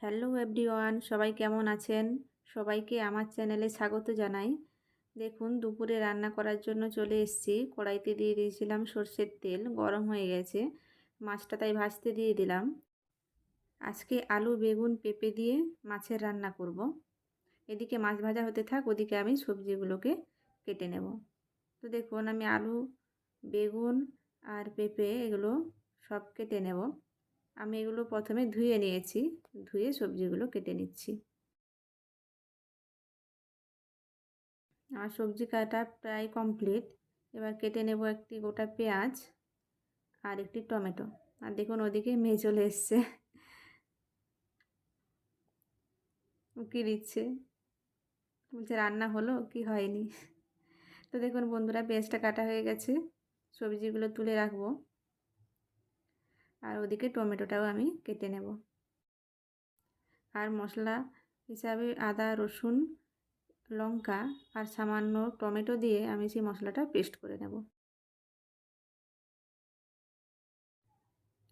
Hello everyone, সবাই কেমন আছেন? সবাইকে আমার চ্যানেলে স্বাগত জানাই। দেখুন, দুপুরে রান্না করার জন্য চলে এসেছি। কড়াইতে দিয়ে দিয়েছিলাম সর্ষের তেল, গরম হয়ে গেছে। মাছটা তাই ভাজতে দিয়ে দিলাম। আজকে আলু, বেগুন, পেঁপে দিয়ে মাছের রান্না করব। এদিকে মাছ ভাজা হতে থাক, ওদিকে আমি সবজিগুলোকে কেটে নেব। তো দেখুন, আমি আলু, বেগুন আর পেঁপে এগুলো সব কেটে নেব। আমি এগুলো প্রথমে ধুয়ে নিয়েছি, ধুয়ে সবজিগুলো কেটে নিচ্ছি। আমার সবজি কাটা প্রায় কমপ্লিট। এবার কেটে নেব একটি গোটা পেঁয়াজ আর একটি টমেটো। আর দেখুন, ওদিকে মেয়ে চলে এসছে, উকি দিচ্ছে, বলছে রান্না হলো কি হয়নি। তো দেখুন বন্ধুরা, পেঁয়াজটা কাটা হয়ে গেছে, সবজিগুলো তুলে রাখবো। আর ওদিকে টমেটোটাও আমি কেটে নেব। আর মশলা হিসাবে আদা, রসুন, লঙ্কা আর সামান্য টমেটো দিয়ে আমি সেই মশলাটা পেস্ট করে নেব।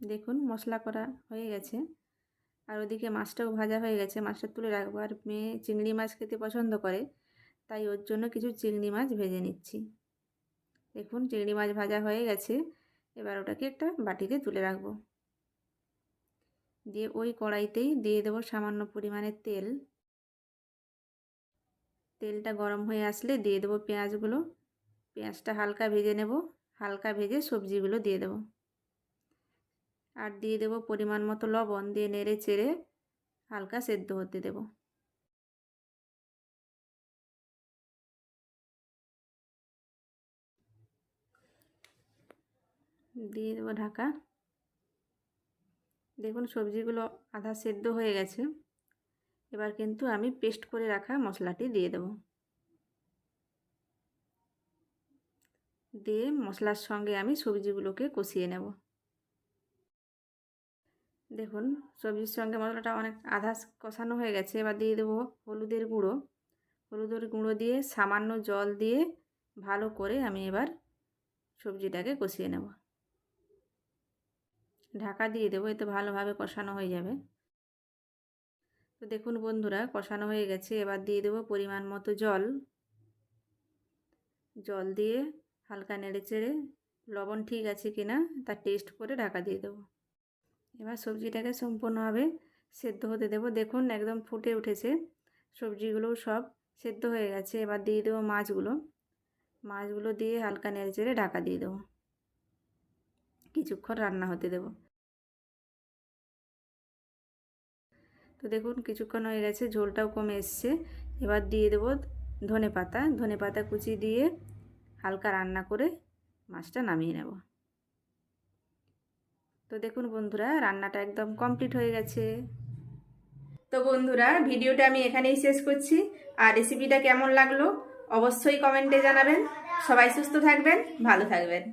দেখুন, মশলা করা হয়ে গেছে। আর ওদিকে মাছটাও ভাজা হয়ে গেছে, মাছটা তুলে রাখবো। আর মেয়ে চিংড়ি মাছ খেতে পছন্দ করে, তাই ওর জন্য কিছু চিংড়ি মাছ ভেজে নিচ্ছি। দেখুন, চিংড়ি মাছ ভাজা হয়ে গেছে। এবার ওটাকে একটা বাটিতে তুলে রাখবো। দিয়ে ওই কড়াইতেই দিয়ে দেবো সামান্য পরিমাণে তেল। তেলটা গরম হয়ে আসলে দিয়ে দেবো পেঁয়াজগুলো। পেঁয়াজটা হালকা ভেজে নেব। হালকা ভেজে সবজিগুলো দিয়ে দেবো। আর দিয়ে দেবো পরিমাণ মতো লবণ, দিয়ে নেড়ে চেড়ে হালকা সেদ্ধ হতে দেবো। দিয়ে দেবো ঢাকা। দেখুন, সবজিগুলো আধা সেদ্ধ হয়ে গেছে। এবার কিন্তু আমি পেস্ট করে রাখা মশলাটি দিয়ে দেব। দিয়ে মশলার সঙ্গে আমি সবজিগুলোকে কষিয়ে নেব। দেখুন, সবজির সঙ্গে মশলাটা অনেক আধা কষানো হয়ে গেছে। এবার দিয়ে দেবো হলুদের গুঁড়ো। হলুদের গুঁড়ো দিয়ে সামান্য জল দিয়ে ভালো করে আমি এবার সবজিটাকে কষিয়ে নেব। ঢাকা দিয়ে দেবো, এতে ভালোভাবে কষানো হয়ে যাবে। তো দেখুন বন্ধুরা, কষানো হয়ে গেছে। এবার দিয়ে দেবো পরিমাণ মতো জল। জল দিয়ে হালকা নেড়ে চেড়ে লবণ ঠিক আছে কিনা তা টেস্ট করে ঢাকা দিয়ে দেবো। এবার সবজিটাকে সম্পূর্ণভাবে সেদ্ধ হতে দেবো। দেখুন, একদম ফুটে উঠেছে, সবজিগুলোও সব সেদ্ধ হয়ে গেছে। এবার দিয়ে দেবো মাছগুলো। মাছগুলো দিয়ে হালকা নেড়ে চেড়ে ঢাকা দিয়ে দেবো, কিছুক্ষণ রান্না হতে দেবো। তো দেখুন, কিছুক্ষণ হয়ে গেছে, ঝোলটাও কমে এসছে। এবার দিয়ে দেবো ধনেপাতা। ধনেপাতা কুচি দিয়ে হালকা রান্না করে মাছটা নামিয়ে নেব। তো দেখুন বন্ধুরা, রান্নাটা একদম কমপ্লিট হয়ে গেছে। তো বন্ধুরা, ভিডিওটা আমি এখানেই শেষ করছি। আর রেসিপিটা কেমন লাগলো অবশ্যই কমেন্টে জানাবেন। সবাই সুস্থ থাকবেন, ভালো থাকবেন।